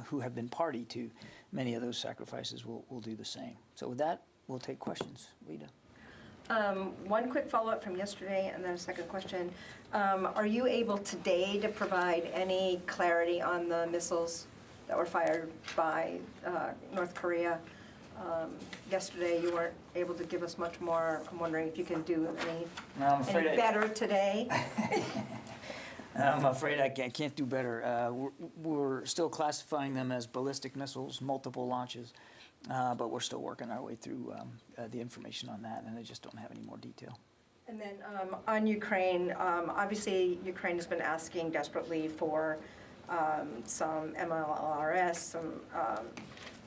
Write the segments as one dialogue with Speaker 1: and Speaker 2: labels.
Speaker 1: who have been party to many of those sacrifices will do the same. So with that, we'll take questions. Lita.
Speaker 2: One quick follow-up from yesterday and then a second question. Are you able today to provide any clarity on the missiles that were fired by North Korea? Yesterday you weren't able to give us much more. I'm wondering if you can do any better today.
Speaker 1: I'm afraid I can't do better. We're still classifying them as ballistic missiles, multiple launches, but we're still working our way through the information on that, and I just don't have any more detail.
Speaker 2: And then on Ukraine, obviously Ukraine has been asking desperately for some MLRS, some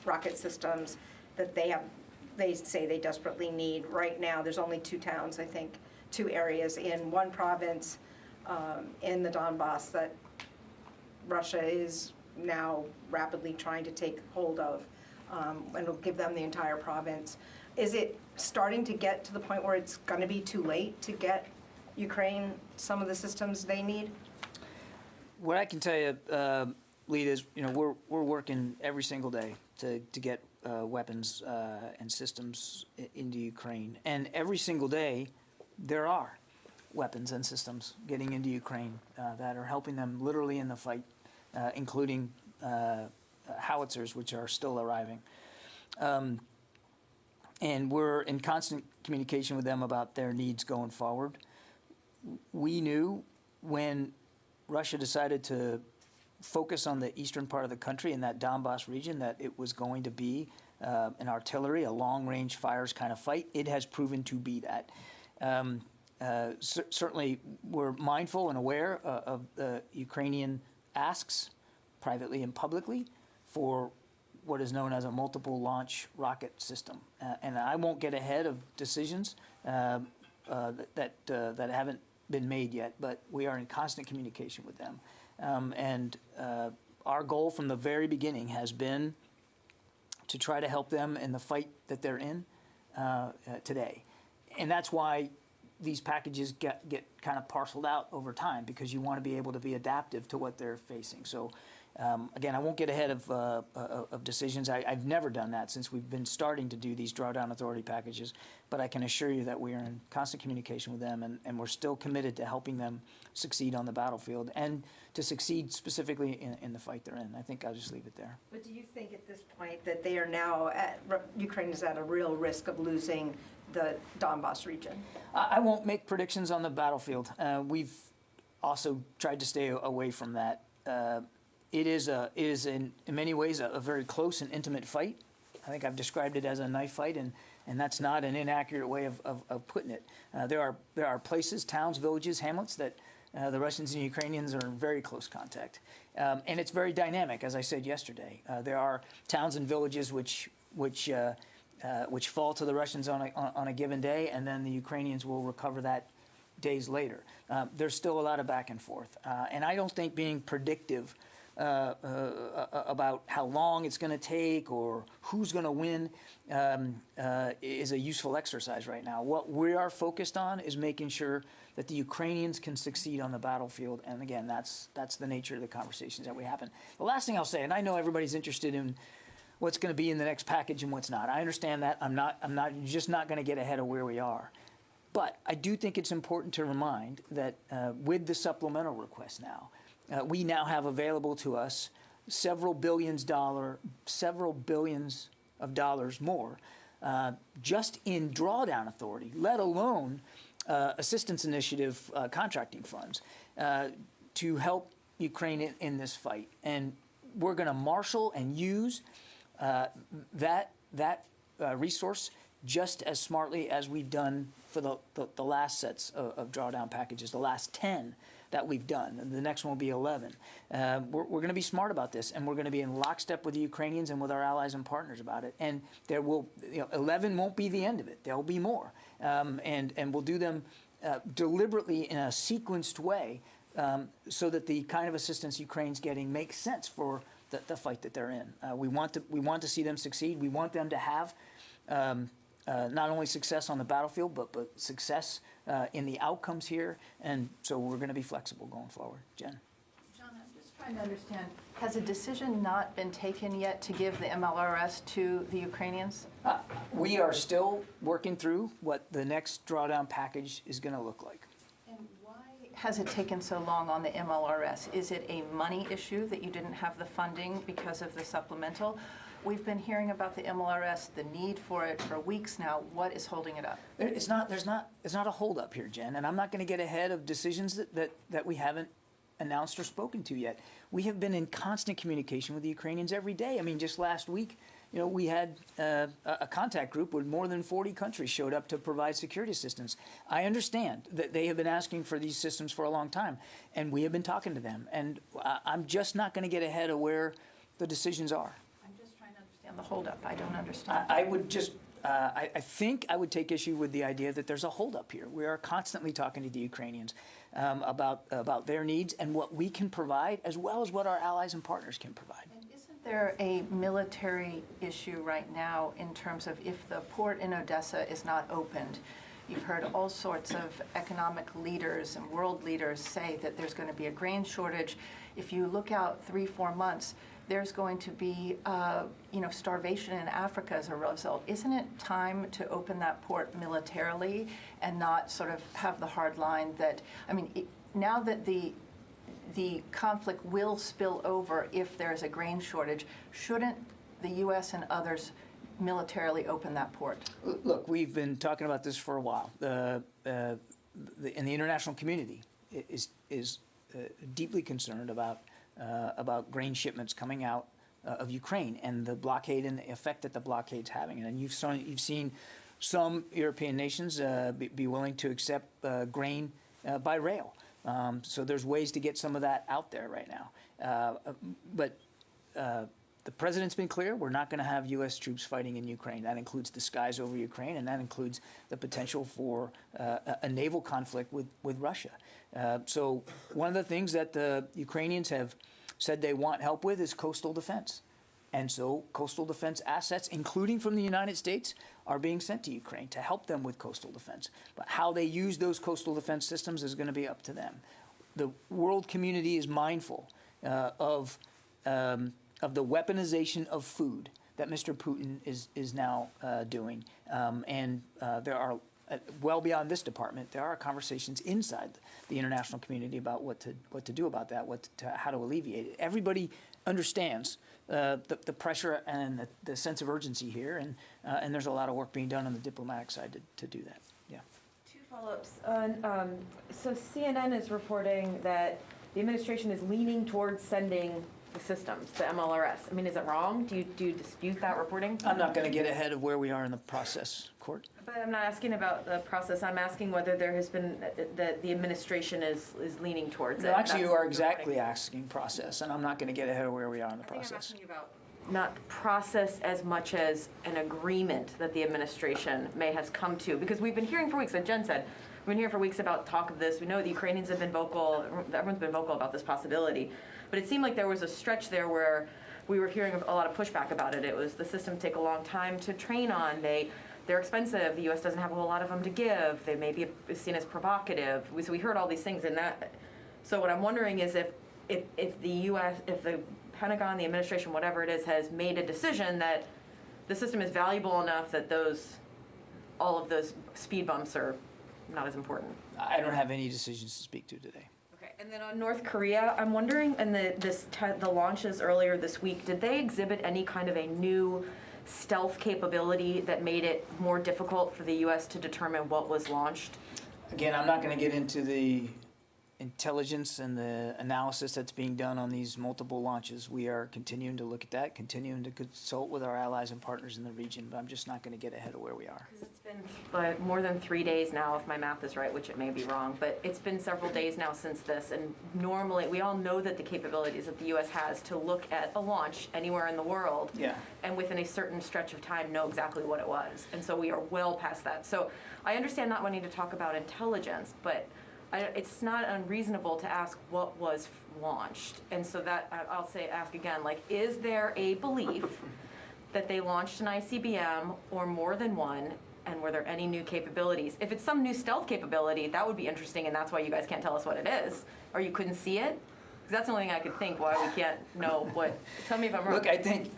Speaker 2: rocket systems that they say they desperately need. Right now, there's only 2 towns, I think, 2 areas in one province in the Donbas that Russia is now rapidly trying to take hold of, and it'll give them the entire province. Is it starting to get to the point where it's going to be too late to get Ukraine some of the systems they need?
Speaker 1: What I can tell you, Lita, is we're working every single day to get weapons and systems into Ukraine, and every single day there are weapons and systems getting into Ukraine that are helping them literally in the fight, including howitzers, which are still arriving. And we're in constant communication with them about their needs going forward. We knew when Russia decided to focus on the eastern part of the country in that Donbas region that it was going to be an artillery, a long-range fires kind of fight. It has proven to be that. Certainly, we're mindful and aware of the Ukrainian asks, privately and publicly, for what is known as a multiple launch rocket system. And I won't get ahead of decisions that haven't been made yet, but we are in constant communication with them. Our goal from the very beginning has been to try to help them in the fight that they're in today. And that's why these packages get kind of parceled out over time, because you want to be able to be adaptive to what they're facing. So again, I won't get ahead of decisions. I've never done that since we've been starting to do these drawdown authority packages, but I can assure you that we are in constant communication with them, and we're still committed to helping them succeed on the battlefield and to succeed specifically in the fight they're in. I think I'll just leave it there.
Speaker 2: But do you think at this point that they are now, Ukraine is at a real risk of losing the Donbas region?
Speaker 1: I won't make predictions on the battlefield. We've also tried to stay away from that. It is in many ways a very close and intimate fight. I think I've described it as a knife fight, and that's not an inaccurate way of putting it. There are places, towns, villages, hamlets that the Russians and Ukrainians are in very close contact, and it's very dynamic. As I said yesterday, there are towns and villages which fall to the Russians on a given day, and then the Ukrainians will recover that days later. There's still a lot of back and forth, and I don't think being predictive about how long it's going to take or who's going to win is a useful exercise right now. What we are focused on is making sure that the Ukrainians can succeed on the battlefield, and again, that's the nature of the conversations that we happen. The last thing I'll say, and I know everybody's interested in what's going to be in the next package and what's not. I understand that. I'm not just not going to get ahead of where we are. But I do think it's important to remind that with the supplemental request now, we now have available to us several billions of dollars more just in drawdown authority, let alone assistance initiative contracting funds to help Ukraine in this fight. And we're going to marshal and use that resource just as smartly as we've done for the last sets of drawdown packages, the last 10 that we've done. And the next one will be 11. We're going to be smart about this, and we're going to be in lockstep with the Ukrainians and with our allies and partners about it. And there will, 11 won't be the end of it. There will be more, and we'll do them deliberately in a sequenced way, so that the kind of assistance Ukraine's getting makes sense for the fight that they're in. We want to see them succeed. We want them to have not only success on the battlefield, but success in the outcomes here. And so we're going to be flexible going forward. Jen?
Speaker 3: John, I'm just trying trying to understand, has a decision not been taken yet to give the MLRS to the Ukrainians?
Speaker 1: We are still working through what the next drawdown package is going to look like.
Speaker 3: And why has it taken so long on the MLRS? Is it a money issue that you didn't have the funding because of the supplemental? We've been hearing about the MLRS, the need for it for weeks now. What is holding it up?
Speaker 1: It's not a holdup here, Jen, and I'm not going to get ahead of decisions that we haven't announced or spoken to yet. We have been in constant communication with the Ukrainians every day. I mean, just last week, you know, we had a contact group with more than 40 countries showed up to provide security assistance. I understand that they have been asking for these systems for a long time, and we have been talking to them. And I'm just not going to get ahead of where the decisions are.
Speaker 3: I'm just trying to understand the holdup. I don't understand.
Speaker 1: I would just, I think I would take issue with the idea that there's a holdup here. We are constantly talking to the Ukrainians about their needs and what we can provide, as well as what our allies and partners can provide.
Speaker 3: And isn't there a military issue right now in terms of if the port in Odessa is not opened? You've heard all sorts of economic leaders and world leaders say that there's going to be a grain shortage. If you look out 3-4 months, there's going to be, starvation in Africa as a result. Isn't it time to open that port militarily and not sort of have the hard line that, now that the conflict will spill over if there's a grain shortage, shouldn't the U.S. and others militarily open that port?
Speaker 1: Look, we've been talking about this for a while. And the international community is deeply concerned about grain shipments coming out of Ukraine and the blockade and the effect that the blockade's having. And you've seen some European nations be willing to accept grain by rail. So there's ways to get some of that out there right now. But the president's been clear, we're not going to have U.S. troops fighting in Ukraine. That includes the skies over Ukraine, and that includes the potential for a naval conflict with Russia. So one of the things that the Ukrainians have said they want help with is coastal defense. And so coastal defense assets, including from the United States, are being sent to Ukraine to help them with coastal defense. But how they use those coastal defense systems is going to be up to them. The world community is mindful of the weaponization of food that Mr. Putin is now doing. And there are, well beyond this department, there are conversations inside the international community about what to do about that, how to alleviate it. Everybody understands the pressure and the sense of urgency here, and there's a lot of work being done on the diplomatic side to do that. Yeah.
Speaker 4: Two follow-ups. So CNN is reporting that the administration is leaning towards sending the systems, the MLRS. I mean, is it wrong? Do you dispute that reporting?
Speaker 1: I'm not going to get ahead of where we are in the process, Court.
Speaker 4: But I'm not asking about the process. I'm asking whether there has been, that the administration is leaning towards it.
Speaker 1: No, actually, you are exactly asking process, and I'm not going to get ahead of where we are in the
Speaker 4: I think I'm
Speaker 1: process.
Speaker 4: asking about not process as much as an agreement that the administration may have come to. Because we've been hearing for weeks, like Jen said, we've been hearing for weeks about talk of this. We know the Ukrainians have been vocal, everyone's been vocal about this possibility. But it seemed like there was a stretch there where we were hearing a lot of pushback about it. It was the systems take a long time to train on. They're expensive. The U.S. doesn't have a whole lot of them to give. They may be seen as provocative. So we heard all these things in that. So what I'm wondering is if the U.S., if the Pentagon, the administration, whatever it is, has made a decision that the system is valuable enough that all of those speed bumps are not as important.
Speaker 1: I don't have any decisions to speak to today.
Speaker 4: Okay, and then on North Korea, I'm wondering, and the launches earlier this week, did they exhibit any kind of a new stealth capability that made it more difficult for the U.S. to determine what was launched?
Speaker 1: Again, I'm not going to get into the intelligence and the analysis that's being done on these multiple launches. We are continuing to look at that, continuing to consult with our allies and partners in the region, but I'm just not going to get ahead of where we are.
Speaker 4: Because it's been more than 3 days now, if my math is right, which it may be wrong, but it's been several days now since this, and normally, we all know that the capabilities that the U.S. has to look at a launch anywhere in the world, and within a certain stretch of time know exactly what it was, and so we are well past that. So I understand not wanting to talk about intelligence, but it's not unreasonable to ask what was launched. And so that, ask again, like, is there a belief that they launched an ICBM or more than one, and were there any new capabilities? If it's some new stealth capability, that would be interesting, and that's why you guys can't tell us what it is, or you couldn't see it. Because that's the only thing I could think why we can't know what, tell me if I'm wrong.
Speaker 1: Look, I think,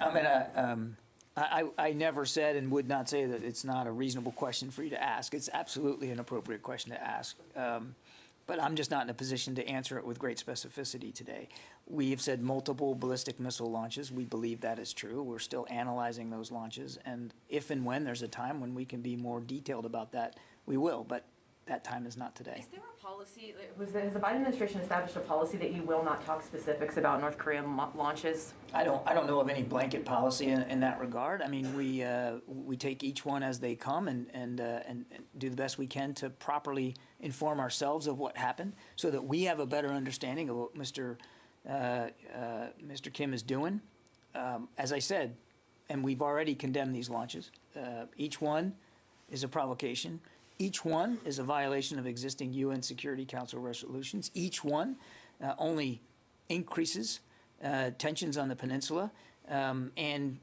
Speaker 1: I never said and would not say that it's not a reasonable question for you to ask. It's absolutely an appropriate question to ask. But I'm just not in a position to answer it with great specificity today. We have said multiple ballistic missile launches. We believe that is true. We're still analyzing those launches. And if and when there's a time when we can be more detailed about that, we will. But that time is not today.
Speaker 4: Is there a policy, has the Biden administration established a policy that you will not talk specifics about North Korean launches?
Speaker 1: I don't know of any blanket policy in that regard. I mean, we take each one as they come and do the best we can to properly inform ourselves of what happened, so that we have a better understanding of what Mr. Kim is doing. As I said, and we've already condemned these launches. Each one is a provocation. Each one is a violation of existing UN Security Council resolutions. Each one only increases tensions on the peninsula. And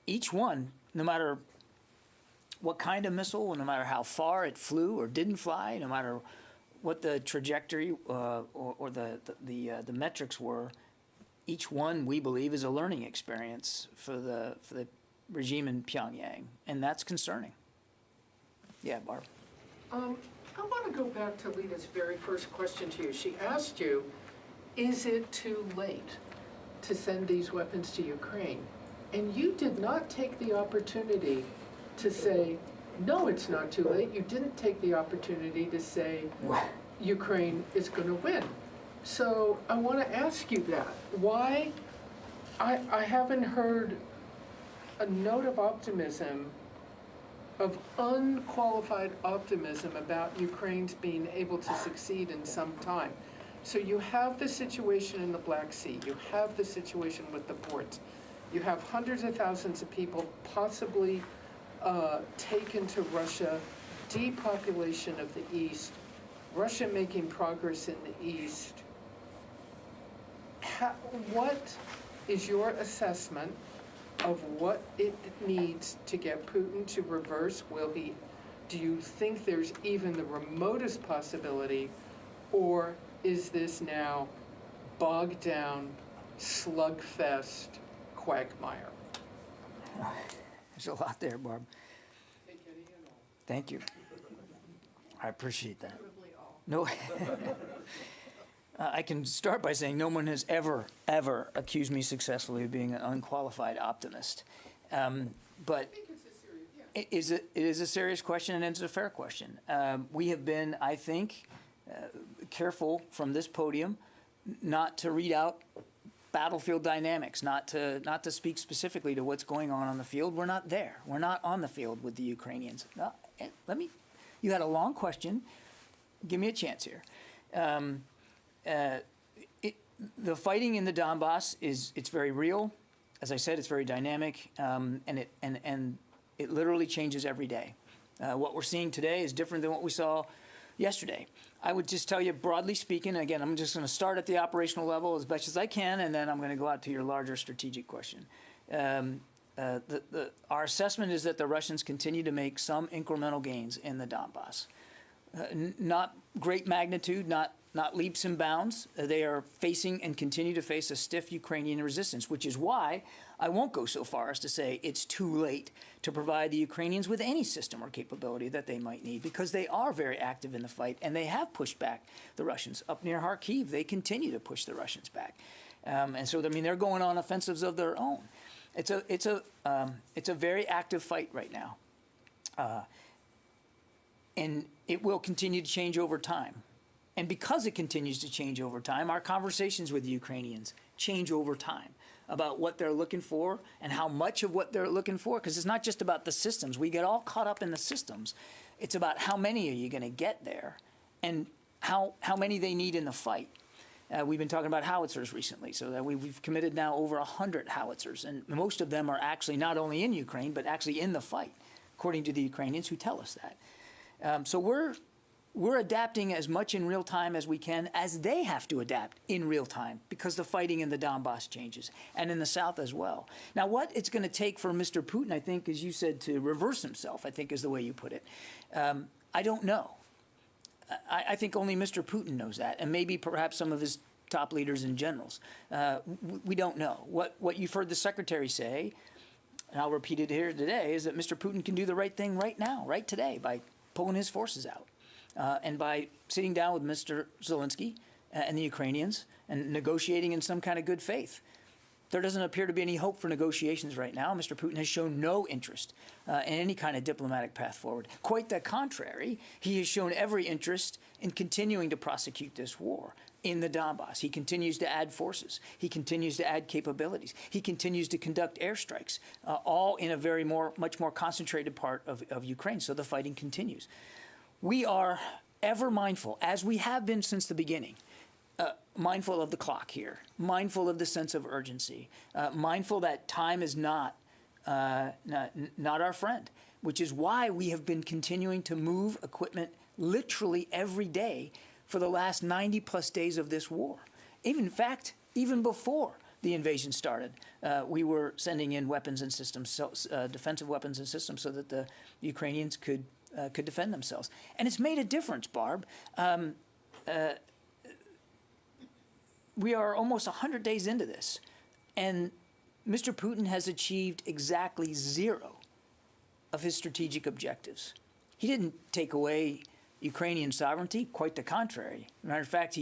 Speaker 1: each one, no matter what kind of missile, no matter how far it flew or didn't fly, no matter what the trajectory or the metrics were, each one, we believe, is a learning experience for the regime in Pyongyang. And that's concerning. Yeah, Barb.
Speaker 5: I want to go back to Lita's very first question to you. She asked you, is it too late to send these weapons to Ukraine? And you did not take the opportunity to say, no, it's not too late. You didn't take the opportunity to say Ukraine is going to win. So I want to ask you that. Why? I haven't heard a note of optimism, of unqualified optimism about Ukraine's being able to succeed in some time. So you have the situation in the Black Sea, you have the situation with the ports, you have hundreds of thousands of people possibly taken to Russia, depopulation of the East, Russia making progress in the East. What is your assessment of what it needs to get Putin to reverse? Do you think there's even the remotest possibility, or is this now bogged down, slugfest quagmire?
Speaker 1: There's a lot there, Barb. Thank you. I appreciate that. No. I can start by saying no one has ever accused me successfully of being an unqualified optimist. But it is a serious question, and it's a fair question. We have been, I think, careful from this podium not to read out battlefield dynamics, not to speak specifically to what's going on the field. We're not there. We're not on the field with the Ukrainians. You had a long question. Give me a chance here. The fighting in the Donbas it's very real. As I said, it's very dynamic, and it literally changes every day. What we're seeing today is different than what we saw yesterday. I would just tell you, broadly speaking, again, I'm just going to start at the operational level as best as I can, and then I'm going to go out to your larger strategic question. Our assessment is that the Russians continue to make some incremental gains in the Donbas. Not great magnitude, not leaps and bounds. They are facing and continue to face a stiff Ukrainian resistance, which is why I won't go so far as to say it's too late to provide the Ukrainians with any system or capability that they might need, because they are very active in the fight, and they have pushed back the Russians. Up near Kharkiv, they continue to push the Russians back. And so, I mean, they're going on offensives of their own. It's a very active fight right now. And it will continue to change over time. And because it continues to change over time, our conversations with the Ukrainians change over time about what they're looking for and how much of what they're looking for, because it's not just about the systems. We get all caught up in the systems. It's about how many are you going to get there and how many they need in the fight. We've been talking about howitzers recently, so that we've committed now over 100 howitzers, and most of them are actually not only in Ukraine, but actually in the fight, according to the Ukrainians who tell us that. So we're adapting as much in real time as we can, as they have to adapt in real time, because the fighting in the Donbas changes, and in the south as well. Now, what it's going to take for Mr. Putin, I think, as you said, to reverse himself, I think is the way you put it, I don't know. I think only Mr. Putin knows that, and maybe perhaps some of his top leaders and generals. We don't know. What you've heard the secretary say, and I'll repeat it here today, is that Mr. Putin can do the right thing right now, right today, by pulling his forces out and by sitting down with Mr. Zelensky and the Ukrainians and negotiating in some kind of good faith. There doesn't appear to be any hope for negotiations right now. Mr. Putin has shown no interest in any kind of diplomatic path forward. Quite the contrary, he has shown every interest in continuing to prosecute this war in the Donbas. He continues to add forces. He continues to add capabilities. He continues to conduct airstrikes, all in a much more concentrated part of Ukraine. So the fighting continues. We are ever mindful, as we have been since the beginning, mindful of the clock here, mindful of the sense of urgency, mindful that time is not our friend, which is why we have been continuing to move equipment literally every day for the last 90-plus days of this war. In fact, even before the invasion started, we were sending in weapons and systems, defensive weapons and systems, so that the Ukrainians could defend themselves. And it's made a difference, Barb. We are almost 100 days into this, and Mr. Putin has achieved exactly 0 of his strategic objectives. He didn't take away Ukrainian sovereignty, quite the contrary. Matter of fact,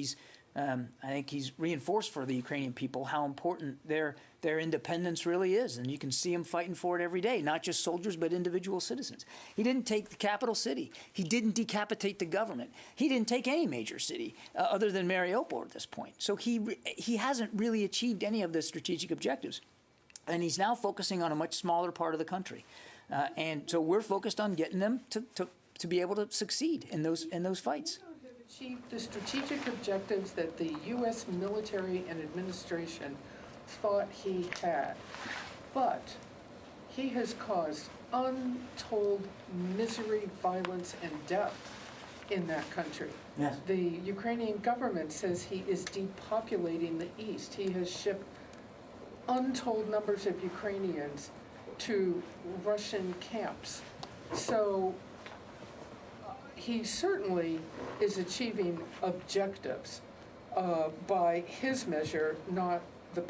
Speaker 1: I think he's reinforced for the Ukrainian people how important their independence really is, and you can see them fighting for it every day, not just soldiers, but individual citizens. He didn't take the capital city. He didn't decapitate the government. He didn't take any major city other than Mariupol at this point. So he hasn't really achieved any of the strategic objectives, and he's now focusing on a much smaller part of the country. And so we're focused on getting them to be able to succeed in those fights.
Speaker 5: Achieved the strategic objectives that the U.S. military and administration thought he had, but he has caused untold misery, violence, and death in that country.
Speaker 1: Yes.
Speaker 5: The Ukrainian government says he is depopulating the East. He has shipped untold numbers of Ukrainians to Russian camps. So he certainly is achieving objectives by his measure, not the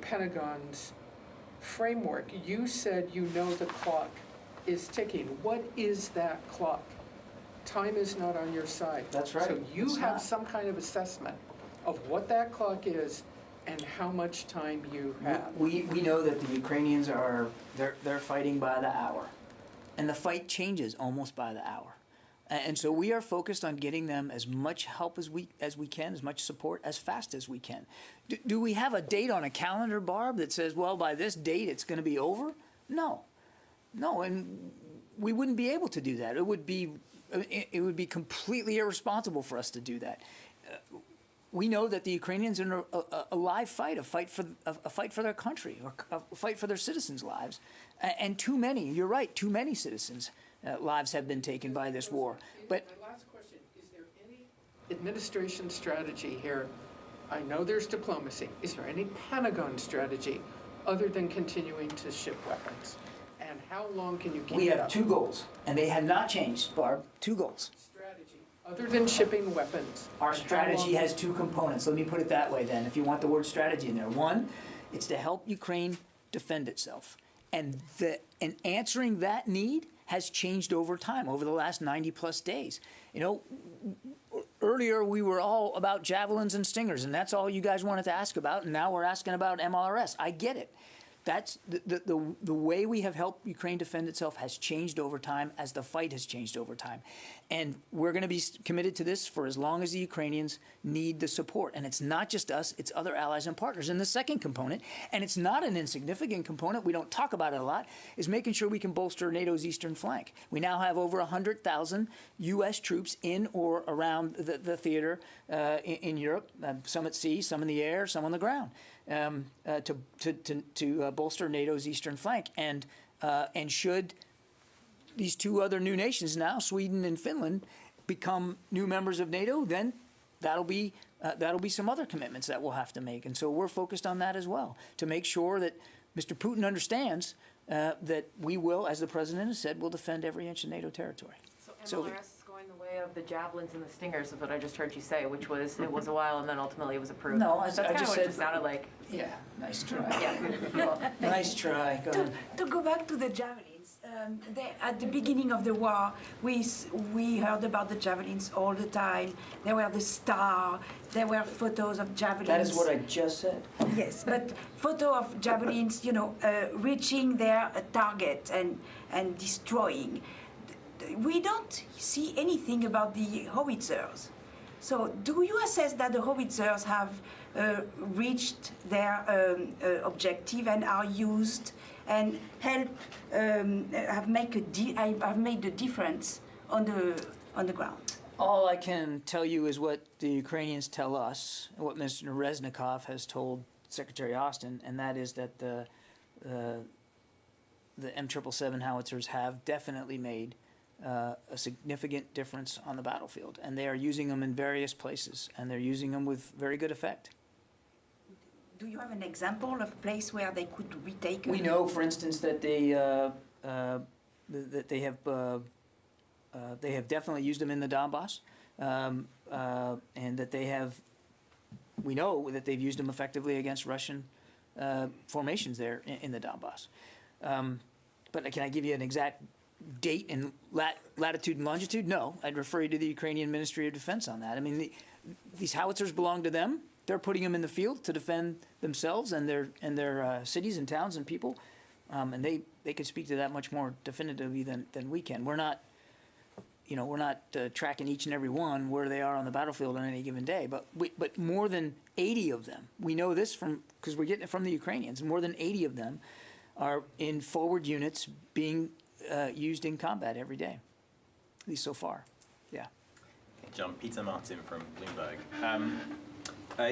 Speaker 5: Pentagon's framework. You said you know the clock is ticking. What is that clock? Time is not on your side.
Speaker 1: That's right.
Speaker 5: So you
Speaker 1: It's
Speaker 5: have
Speaker 1: not.
Speaker 5: some kind of assessment of what that clock is and how much time you have.
Speaker 1: We know that the Ukrainians they're fighting by the hour, and the fight changes almost by the hour. And so we are focused on getting them as much help as we can, as much support as fast as we can. Do we have a date on a calendar, Barb, that says, well, by this date it's going to be over? No, and we wouldn't be able to do that. It would be completely irresponsible for us to do that. We know that the Ukrainians are in a live fight, a fight for their country, or a fight for their citizens' lives, and too many. You're right, too many citizens' lives have been taken by this war. But
Speaker 5: my last question, is there any administration strategy here? I know there's diplomacy. Is there any Pentagon strategy other than continuing to ship weapons? And how long can you keep it up?
Speaker 1: we have 2 goals, and they have not changed, Barb. 2 goals.
Speaker 5: Strategy, other than shipping weapons.
Speaker 1: Our
Speaker 5: and how
Speaker 1: strategy
Speaker 5: long-
Speaker 1: has 2 components. Let me put it that way then, if you want the word strategy in there. One, it's to help Ukraine defend itself. And answering that need has changed over time, over the last 90-plus days. You know, earlier we were all about javelins and stingers, and that's all you guys wanted to ask about, and now we're asking about MLRS. I get it. That's the way we have helped Ukraine defend itself has changed over time as the fight has changed over time. And we're going to be committed to this for as long as the Ukrainians need the support. And it's not just us, it's other allies and partners. And the second component, and it's not an insignificant component, we don't talk about it a lot, is making sure we can bolster NATO's eastern flank. We now have over 100,000 U.S. troops in or around the theater in Europe, some at sea, some in the air, some on the ground, to bolster NATO's eastern flank. And should these 2 other new nations now, Sweden and Finland, become new members of NATO, then that'll be some other commitments that we'll have to make. And so we're focused on that as well, to make sure that Mr. Putin understands that we will, as the President has said, will defend every inch of NATO territory.
Speaker 4: So MLRS is going going the way of the javelins and the stingers is what I just heard you say, which was, it was a while and then ultimately it was approved.
Speaker 1: No,
Speaker 4: That's
Speaker 1: I
Speaker 4: kind of
Speaker 1: just
Speaker 4: what it
Speaker 1: said.
Speaker 4: just sounded like.
Speaker 1: Yeah, nice try.
Speaker 4: Yeah.
Speaker 1: Nice try, go ahead.
Speaker 6: To go back to the javelins, at the beginning of the war, we heard about the javelins all the time. There were the star, there were photos of javelins.
Speaker 1: That is what I just said.
Speaker 6: Yes, but photo of javelins, reaching their target and destroying. We don't see anything about the howitzers. So do you assess that the howitzers have reached their objective and are used and help have made the difference on the ground?
Speaker 1: All I can tell you is what the Ukrainians tell us, and what Mr. Reznikov has told Secretary Austin, and that is that the M777 howitzers have definitely made a significant difference on the battlefield, and they are using them in various places, and they're using them with very good effect.
Speaker 6: Do you have an example of a place where they could retake?
Speaker 1: We know, for instance, that they have definitely used them in the Donbas, and that we know that they've used them effectively against Russian formations there in the Donbas. But can I give you an exact date and latitude and longitude? No, I'd refer you to the Ukrainian Ministry of Defense on that. I mean, these howitzers belong to them. They're putting them in the field to defend themselves and their cities and towns and people, and they could speak to that much more definitively than we can. We're not tracking each and every one where they are on the battlefield on any given day, but more than 80 of them, we know this because we're getting it from the Ukrainians, more than 80 of them are in forward units being used in combat every day, at least so far. Yeah.
Speaker 7: John, Peter Martin from Bloomberg.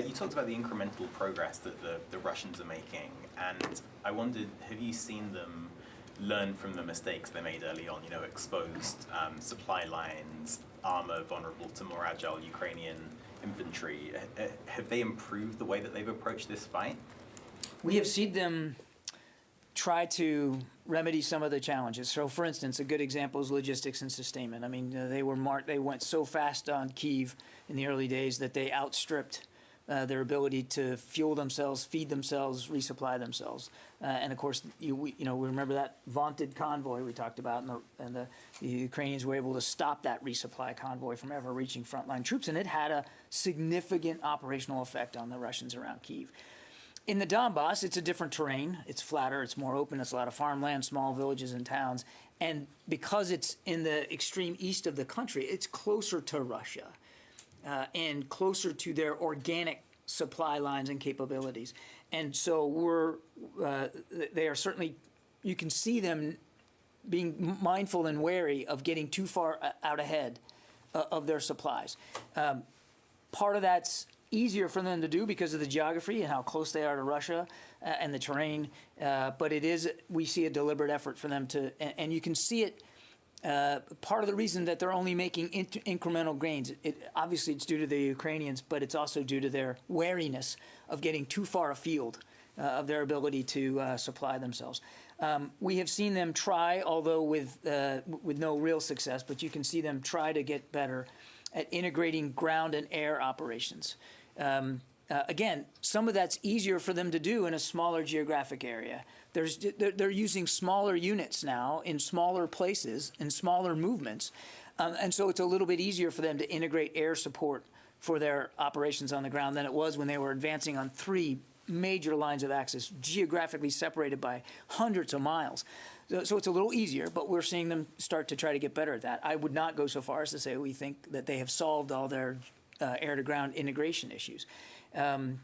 Speaker 7: You talked about the incremental progress that the Russians are making, and I wondered, have you seen them learn from the mistakes they made early on, exposed supply lines, armor vulnerable to more agile Ukrainian infantry? Have they improved the way that they've approached this fight?
Speaker 1: We have seen them try to remedy some of the challenges. So, for instance, a good example is logistics and sustainment. I mean, they went so fast on Kyiv in the early days that they outstripped their ability to fuel themselves, feed themselves, resupply themselves. And of course, we remember that vaunted convoy we talked about, and the Ukrainians were able to stop that resupply convoy from ever reaching frontline troops, and it had a significant operational effect on the Russians around Kyiv. In the Donbas, it's a different terrain. It's flatter, it's more open, it's a lot of farmland, small villages and towns. And because it's in the extreme east of the country, it's closer to Russia and closer to their organic supply lines and capabilities. And so they are certainly, you can see them being mindful and wary of getting too far out ahead of their supplies. Part of that's easier for them to do because of the geography and how close they are to Russia and the terrain. But we see a deliberate effort for them to, and you can see it. Part of the reason that they're only making incremental gains, obviously it's due to the Ukrainians, but it's also due to their wariness of getting too far afield of their ability to supply themselves. We have seen them try, although with no real success, but you can see them try to get better at integrating ground and air operations. Again, some of that's easier for them to do in a smaller geographic area. They're using smaller units now in smaller places, in smaller movements, and so it's a little bit easier for them to integrate air support for their operations on the ground than it was when they were advancing on 3 major lines of axis, geographically separated by hundreds of miles. So it's a little easier, but we're seeing them start to try to get better at that. I would not go so far as to say we think that they have solved all their air-to-ground integration issues. Command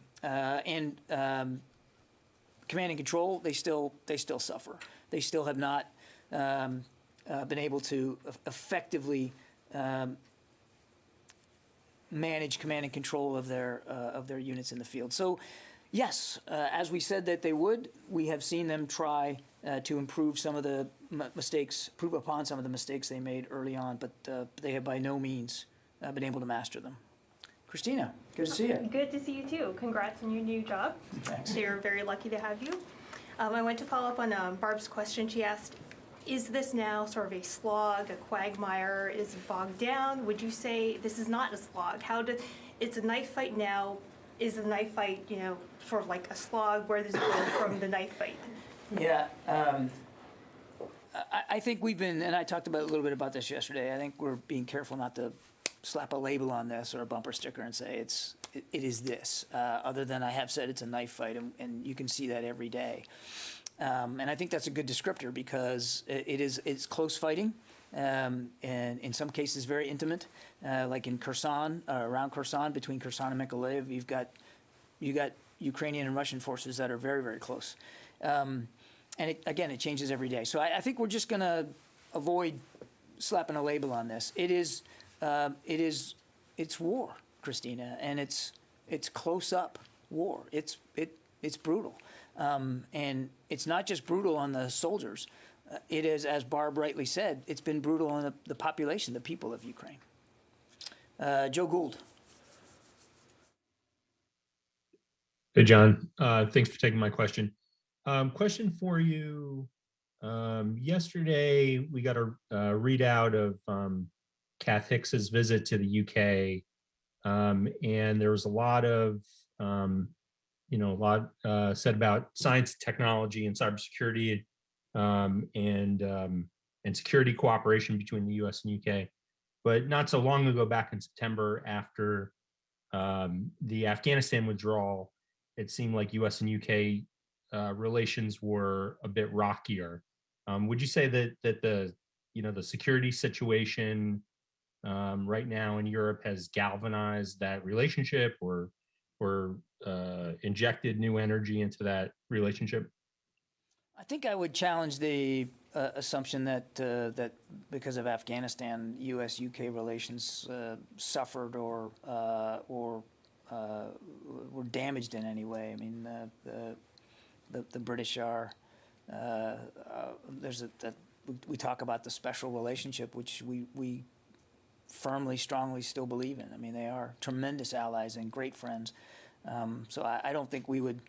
Speaker 1: and control, they still suffer. They still have not been able to effectively manage command and control of their units in the field. So, yes, as we said that they would, we have seen them try to improve some of the mistakes, improve upon some of the mistakes they made early on, but they have by no means been able to master them. Christina, good to see you.
Speaker 8: Good to see you too. Congrats on your new job.
Speaker 1: Thanks.
Speaker 8: They're very lucky to have you. I want to follow up on Barb's question. She asked is this now sort of a slog, a quagmire? Is it bogged down? Would you say this is not a slog? It's a knife fight now. Is the knife fight, sort of like a slog? Where does it go from the knife fight?
Speaker 1: Yeah, I think we've been, and I talked a little bit about this yesterday. I think we're being careful not to slap a label on this or a bumper sticker and say it is this. Other than I have said it's a knife fight, and you can see that every day. And I think that's a good descriptor because it's close fighting, and in some cases very intimate, like in Kherson, around Kherson, between Kherson and Mykolaiv, you got Ukrainian and Russian forces that are very, very close. And it changes every day. So I think we're just going to avoid slapping a label on this. It's war, Christina, and it's close up war. It's brutal, and it's not just brutal on the soldiers. It is, as Barb rightly said, it's been brutal on the population, the people of Ukraine. Joe Gould.
Speaker 9: Hey, John. Thanks for taking my question. Question for you. Yesterday, we got a readout of Kath Hicks's visit to the UK, and there was a lot said about science, technology, and cybersecurity, and security cooperation between the U.S. and UK. But not so long ago, back in September, after the Afghanistan withdrawal, it seemed like U.S. and UK relations were a bit rockier. Would you say that the security situation right now in Europe has galvanized that relationship, or injected new energy into that relationship?
Speaker 1: I think I would challenge the assumption that because of Afghanistan, U.S.-UK relations suffered or were damaged in any way. I mean, the British are we talk about the special relationship, which we firmly, strongly still believe in. I mean, they are tremendous allies and great friends. So I don't think we would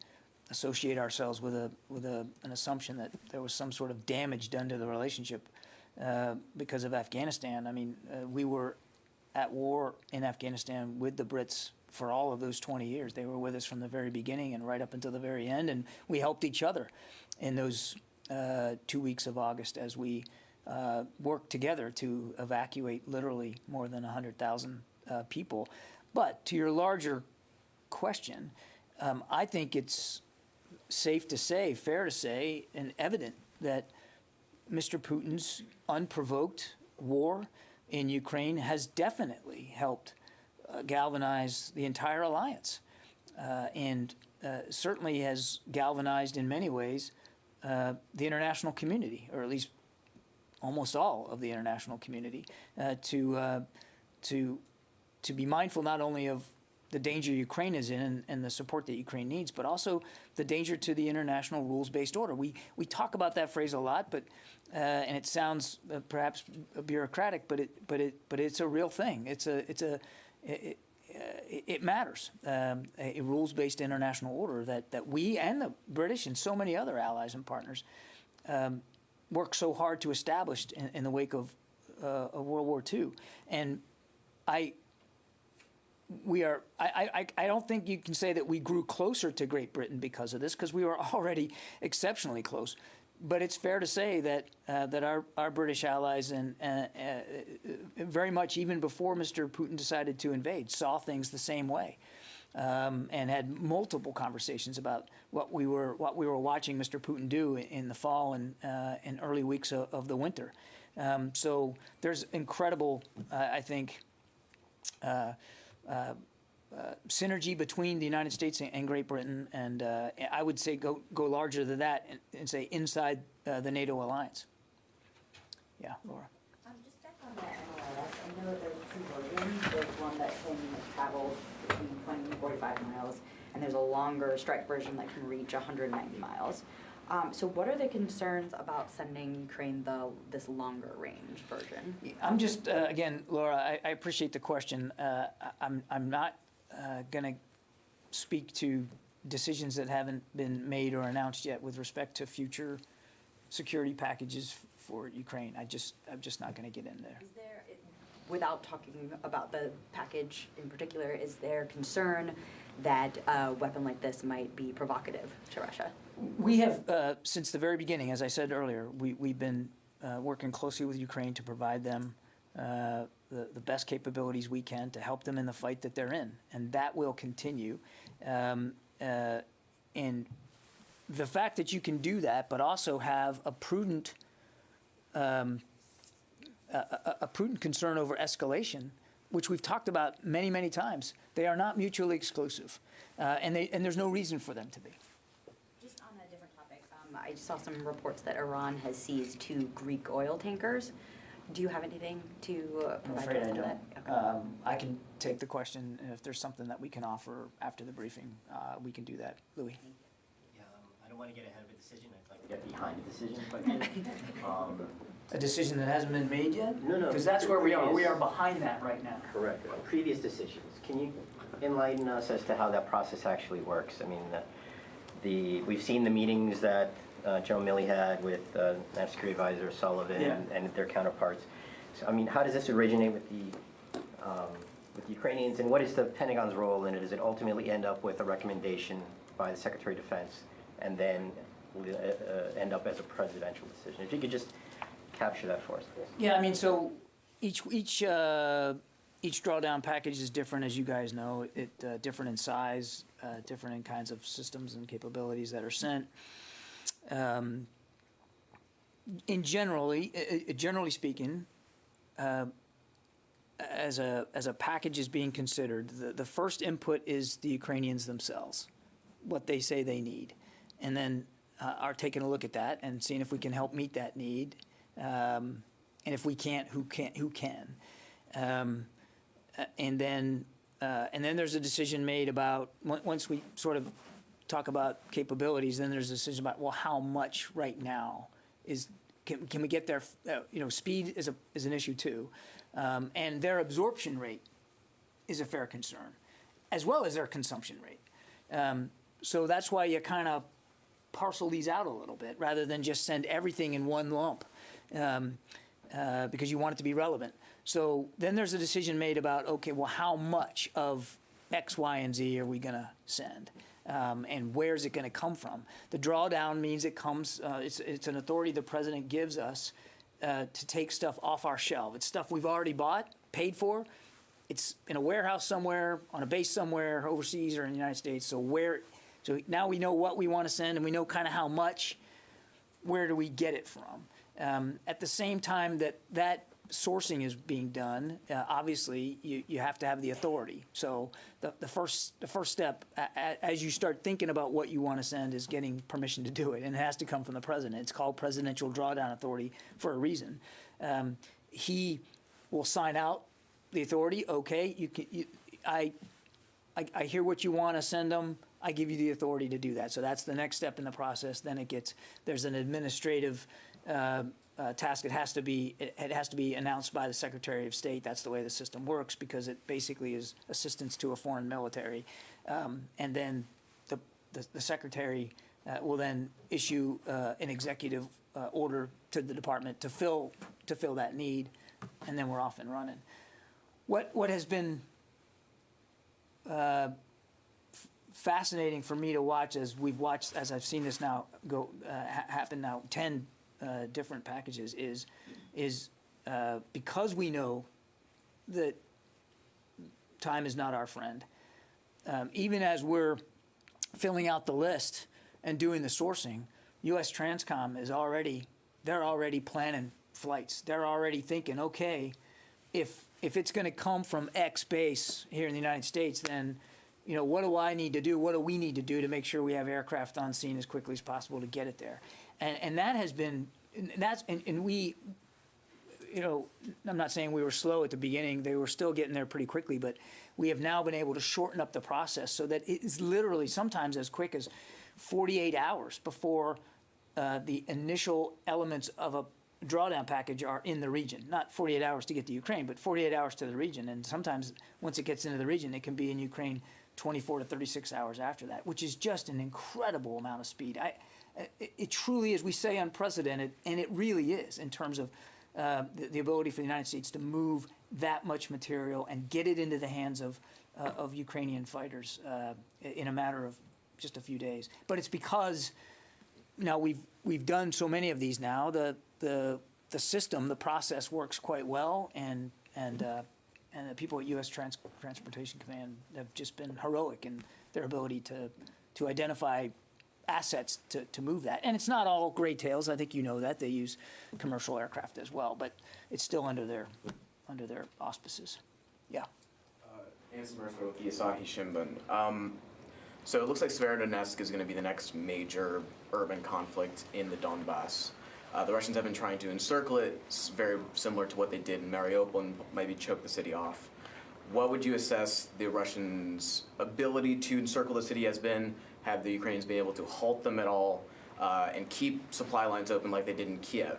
Speaker 1: associate ourselves with an assumption that there was some sort of damage done to the relationship because of Afghanistan. I mean, we were at war in Afghanistan with the Brits for all of those 20 years. They were with us from the very beginning and right up until the very end, and we helped each other in those 2 weeks of August as we worked together to evacuate literally more than 100,000 people. But to your larger question, I think it's safe to say, fair to say, and evident that Mr. Putin's unprovoked war in Ukraine has definitely helped galvanize the entire alliance, and certainly has galvanized in many ways the international community, or at least almost all of the international community, to be mindful not only of the danger Ukraine is in and the support that Ukraine needs, but also the danger to the international rules-based order. We talk about that phrase a lot, but and it sounds perhaps bureaucratic, but it's a real thing. It matters. A rules-based international order that we and the British and so many other allies and partners worked so hard to establish in the wake of World War II. And I don't think you can say that we grew closer to Great Britain because of this, because we were already exceptionally close. But it's fair to say that our British allies and very much even before Mr. Putin decided to invade saw things the same way, and had multiple conversations about what we were watching Mr. Putin do in the fall and early weeks of the winter. So there's incredible, I think, synergy between the United States and Great Britain, and I would say go larger than that and say inside the NATO alliance. Yeah, Laura.
Speaker 10: Just back on the MLRS, I know that there's two versions. There's one that can travel between 20 and 45 miles, and there's a longer strike version that can reach 190 miles. So what are the concerns about sending Ukraine this longer range version?
Speaker 1: I'm just, again, Laura, I appreciate the question. I'm not going to speak to decisions that haven't been made or announced yet with respect to future security packages for Ukraine. I'm just not going to get in there.
Speaker 10: Is there, without talking about the package in particular, is there concern that a weapon like this might be provocative to Russia?
Speaker 1: We have, since the very beginning, as I said earlier, we've been working closely with Ukraine to provide them the best capabilities we can to help them in the fight that they're in, and that will continue. And the fact that you can do that, but also have a prudent concern over escalation, which we've talked about many, many times, they are not mutually exclusive, and there's no reason for them to be.
Speaker 10: Just on a different topic, I saw some reports that Iran has seized 2 Greek oil tankers. Do you have anything to
Speaker 1: I'm
Speaker 10: provide
Speaker 1: afraid
Speaker 10: us
Speaker 1: I
Speaker 10: on
Speaker 1: don't.
Speaker 10: that? Okay.
Speaker 1: I can take the question, and if there's something that we can offer after the briefing, we can do that. Louis?
Speaker 11: Yeah, I don't want to get ahead of a decision. I'd like to get behind a decision quickly.
Speaker 1: A decision that hasn't been made yet?
Speaker 11: No.
Speaker 1: Because that's where we are. We are behind that right now.
Speaker 11: Correct. Previous decisions. Can you enlighten us as to how that process actually works? I mean, we've seen the meetings that Joe Milley had with National Security Advisor Sullivan and their counterparts. So, I mean, how does this originate with the Ukrainians, and what is the Pentagon's role in it? Does it ultimately end up with a recommendation by the Secretary of Defense, and then end up as a presidential decision? If you could just capture that for us, please.
Speaker 1: Yeah, I mean, so each drawdown package is different, as you guys know. It different in size, different in kinds of systems and capabilities that are sent. Generally speaking, as a package is being considered, the first input is the Ukrainians themselves, what they say they need, and then are taking a look at that and seeing if we can help meet that need, and if we can't, who can, and then there's a decision made about once we sort of talk about capabilities. Then there's a decision about, well, how much right now can we get there? Speed is an issue too, and their absorption rate is a fair concern, as well as their consumption rate. So that's why you kind of parcel these out a little bit rather than just send everything in one lump, because you want it to be relevant. So then there's a decision made about, okay, well, how much of X, Y, and Z are we going to send? And where is it going to come from? The drawdown means it comes, it's an authority the president gives us to take stuff off our shelf. It's stuff we've already bought, paid for. It's in a warehouse somewhere, on a base somewhere, overseas or in the United States. So now we know what we want to send, and we know kind of how much. Where do we get it from? At the same time that sourcing is being done, obviously you have to have the authority. So the first step as you start thinking about what you want to send is getting permission to do it, and it has to come from the president. It's called Presidential Drawdown Authority for a reason. He will sign out the authority. Okay, I hear what you want to send them. I give you the authority to do that. So that's the next step in the process. Then there's an administrative task. It has to be announced by the Secretary of State. That's the way the system works, because it basically is assistance to a foreign military, and then the Secretary will then issue an executive order to the department to fill that need, and then we're off and running. What has been fascinating for me to watch as I've seen this now happen now 10 different packages is because we know that time is not our friend. Even as we're filling out the list and doing the sourcing, U.S. Transcom they're already planning flights. They're already thinking, okay, if it's going to come from X base here in the United States, then what do I need to do? What do we need to do to make sure we have aircraft on scene as quickly as possible to get it there? And that has been, and we, I'm not saying we were slow at the beginning. They were still getting there pretty quickly, but we have now been able to shorten up the process so that it is literally sometimes as quick as 48 hours before the initial elements of a drawdown package are in the region. Not 48 hours to get to Ukraine, but 48 hours to the region. And sometimes once it gets into the region, it can be in Ukraine 24 to 36 hours after that, which is just an incredible amount of speed. it truly is, we say unprecedented, and it really is in terms of the ability for the United States to move that much material and get it into the hands of Ukrainian fighters in a matter of just a few days. But it's because now we've done so many of these now. The system, the process works quite well, and the people at U.S. Transportation Command have just been heroic in their ability to identify assets to move that. And it's not all gray tails. I think you know that. They use commercial aircraft as well, but it's still under their auspices. Yeah.
Speaker 12: Anson Mercer with the Asahi Shimbun. So it looks like Severodonetsk is going to be the next major urban conflict in the Donbas. The Russians have been trying to encircle it, it's very similar to what they did in Mariupol, and maybe choke the city off. What would you assess the Russians' ability to encircle the city has been? Have the Ukrainians been able to halt them at all and keep supply lines open like they did in Kiev?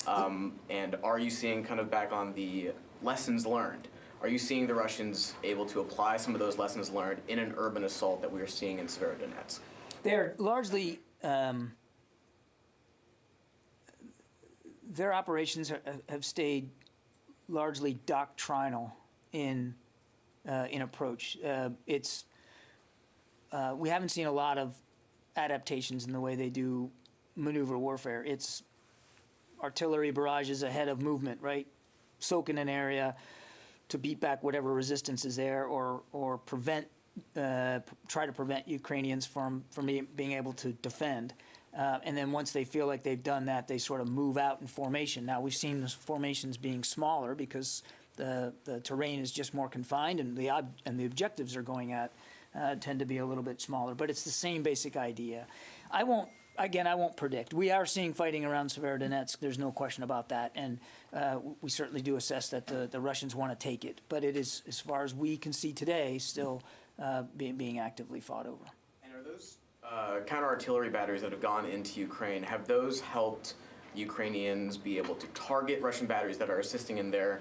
Speaker 12: And are you seeing, kind of back on the lessons learned, are you seeing the Russians able to apply some of those lessons learned in an urban assault that we are seeing in Severodonetsk?
Speaker 1: They're largely, their operations have stayed largely doctrinal in approach. We haven't seen a lot of adaptations in the way they do maneuver warfare. It's artillery barrages ahead of movement, right? Soak in an area to beat back whatever resistance is there, or try to prevent Ukrainians from being able to defend. And then once they feel like they've done that, they sort of move out in formation. Now, we've seen the formations being smaller because the terrain is just more confined, and the objectives are going at tend to be a little bit smaller. But it's the same basic idea. I won't predict. We are seeing fighting around Severodonetsk. There's no question about that. And we certainly do assess that the Russians want to take it. But it is, as far as we can see today, still being actively fought over.
Speaker 12: And are those counter-artillery batteries that have gone into Ukraine, have those helped Ukrainians be able to target Russian batteries that are assisting in their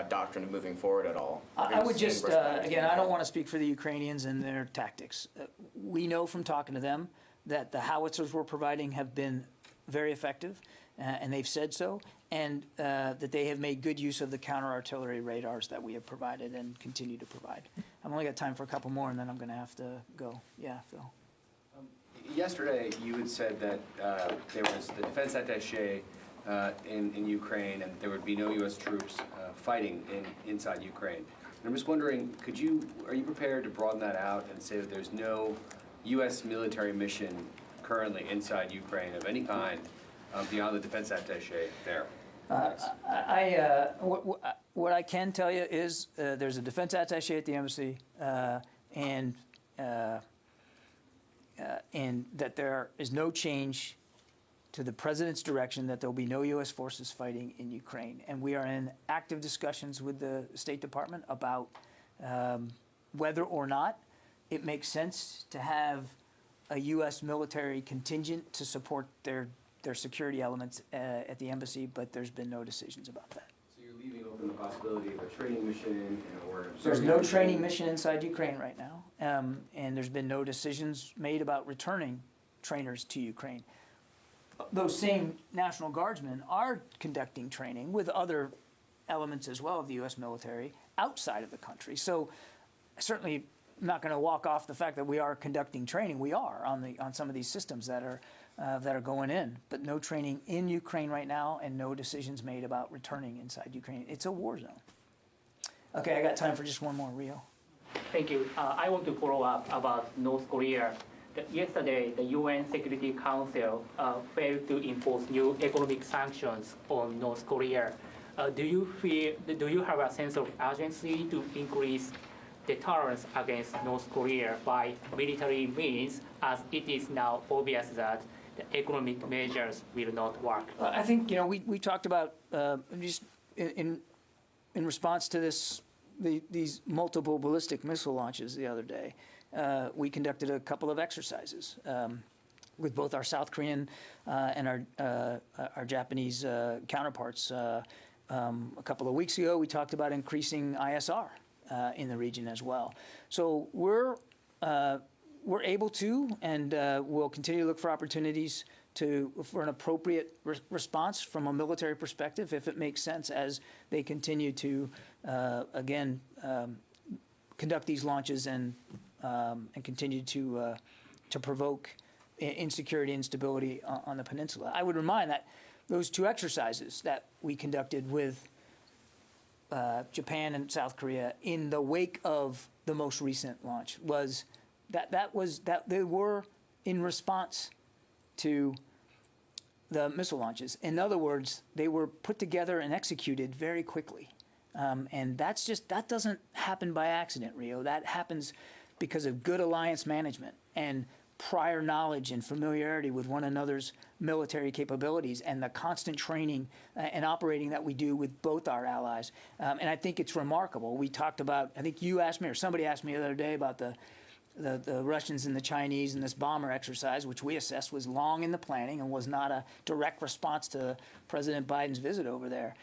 Speaker 12: doctrine of moving forward at all?
Speaker 1: I would just, again, I don't want to speak for the Ukrainians and their tactics. We know from talking to them that the howitzers we're providing have been very effective, and they've said so, and that they have made good use of the counter-artillery radars that we have provided and continue to provide. I've only got time for a couple more, and then I'm going to have to go. Yeah, Phil.
Speaker 13: Yesterday, you had said that there was the defense attaché in Ukraine, and there would be no U.S. troops fighting inside Ukraine. And I'm just wondering, are you prepared to broaden that out and say that there's no U.S. military mission currently inside Ukraine of any kind beyond the defense attaché there?
Speaker 1: What I can tell you is there's a defense attaché at the embassy, and that there is no change to the president's direction that there will be no U.S. forces fighting in Ukraine. And we are in active discussions with the State Department about whether or not it makes sense to have a U.S. military contingent to support their security elements at the embassy, but there's been no decisions about that.
Speaker 13: So you're leaving open the possibility of a training mission or...
Speaker 1: There's no training mission inside Ukraine right now, and there's been no decisions made about returning trainers to Ukraine. Those same National Guardsmen are conducting training with other elements as well of the U.S. military outside of the country. So certainly I'm not going to walk off the fact that we are conducting training. We are on some of these systems that are going in, but no training in Ukraine right now, and no decisions made about returning inside Ukraine. It's a war zone. Okay, I got time for just one more, Rio.
Speaker 14: Thank you. I want to follow up about North Korea. Yesterday, the UN Security Council failed to enforce new economic sanctions on North Korea. Do you have a sense of urgency to increase deterrence against North Korea by military means, as it is now obvious that the economic measures will not work?
Speaker 1: I think, we talked about just in response to these multiple ballistic missile launches the other day. We conducted a couple of exercises with both our South Korean and our Japanese counterparts. A couple of weeks ago, we talked about increasing ISR in the region as well. So we're able to, and we'll continue to look for opportunities for an appropriate response from a military perspective, if it makes sense, as they continue to, again, conduct these launches and continue to provoke insecurity and instability on the peninsula. I would remind that those two exercises that we conducted with Japan and South Korea in the wake of the most recent launch was that they were in response to the missile launches. In other words, they were put together and executed very quickly. And that doesn't happen by accident, Rio. That happens because of good alliance management and prior knowledge and familiarity with one another's military capabilities and the constant training and operating that we do with both our allies. And I think it's remarkable. We talked about, I think you asked me or somebody asked me the other day about the Russians and the Chinese and this bomber exercise, which we assessed was long in the planning and was not a direct response to President Biden's visit over there.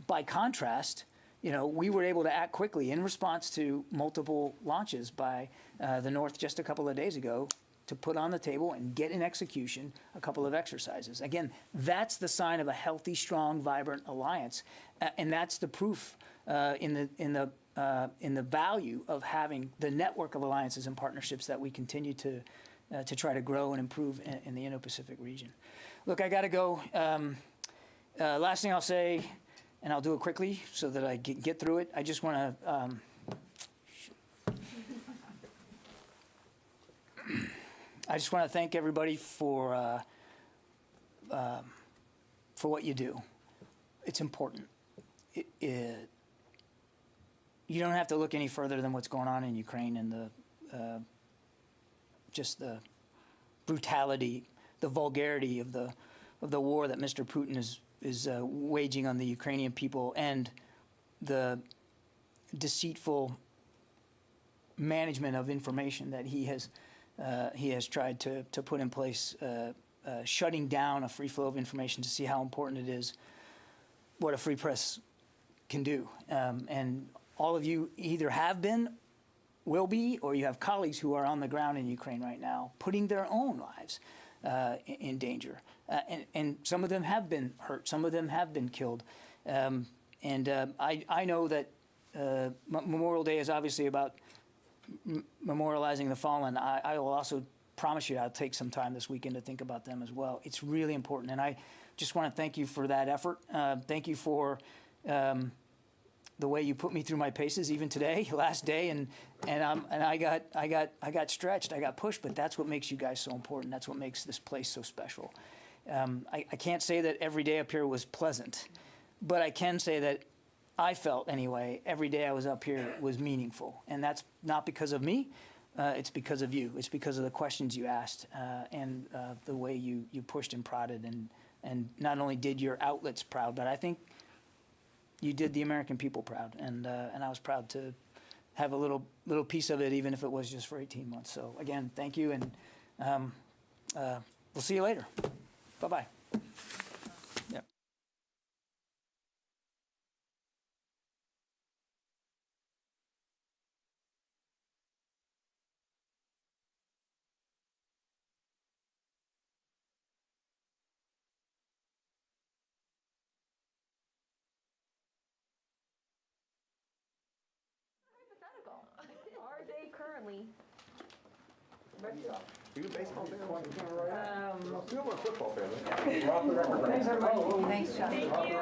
Speaker 1: By contrast, we were able to act quickly in response to multiple launches by the North just a couple of days ago to put on the table and get in execution a couple of exercises. Again, that's the sign of a healthy, strong, vibrant alliance, and that's the proof in the value of having the network of alliances and partnerships that we continue to try to grow and improve in the Indo-Pacific region. Look, I got to go. Last thing I'll say, and I'll do it quickly so that I get through it. I just want to. I just want to thank everybody for what you do. It's important. You don't have to look any further than what's going on in Ukraine and just the brutality, the vulgarity of the war that Mr. Putin is waging on the Ukrainian people, and the deceitful management of information that he has tried to put in place, shutting down a free flow of information to see how important it is, what a free press can do. And all of you either have been, will be, or you have colleagues who are on the ground in Ukraine right now, putting their own lives in danger. And some of them have been hurt. Some of them have been killed. I know that Memorial Day is obviously about memorializing the fallen. I will also promise you I'll take some time this weekend to think about them as well. It's really important, and I just want to thank you for that effort. Thank you for the way you put me through my paces, even today, last day, and I got stretched, I got pushed, but that's what makes you guys so important. That's what makes this place so special. I can't say that every day up here was pleasant, but I can say that I felt, anyway, every day I was up here was meaningful. And that's not because of me. It's because of you. It's because of the questions you asked and the way you pushed and prodded. And not only did your outlets proud, but I think you did the American people proud. And I was proud to have a little piece of it, even if it was just for 18 months. So, again, thank you. And we'll see you later. Bye-bye. Yeah.
Speaker 4: Are they currently?
Speaker 15: You a baseball fan?
Speaker 3: Thanks, John.
Speaker 8: Thank you.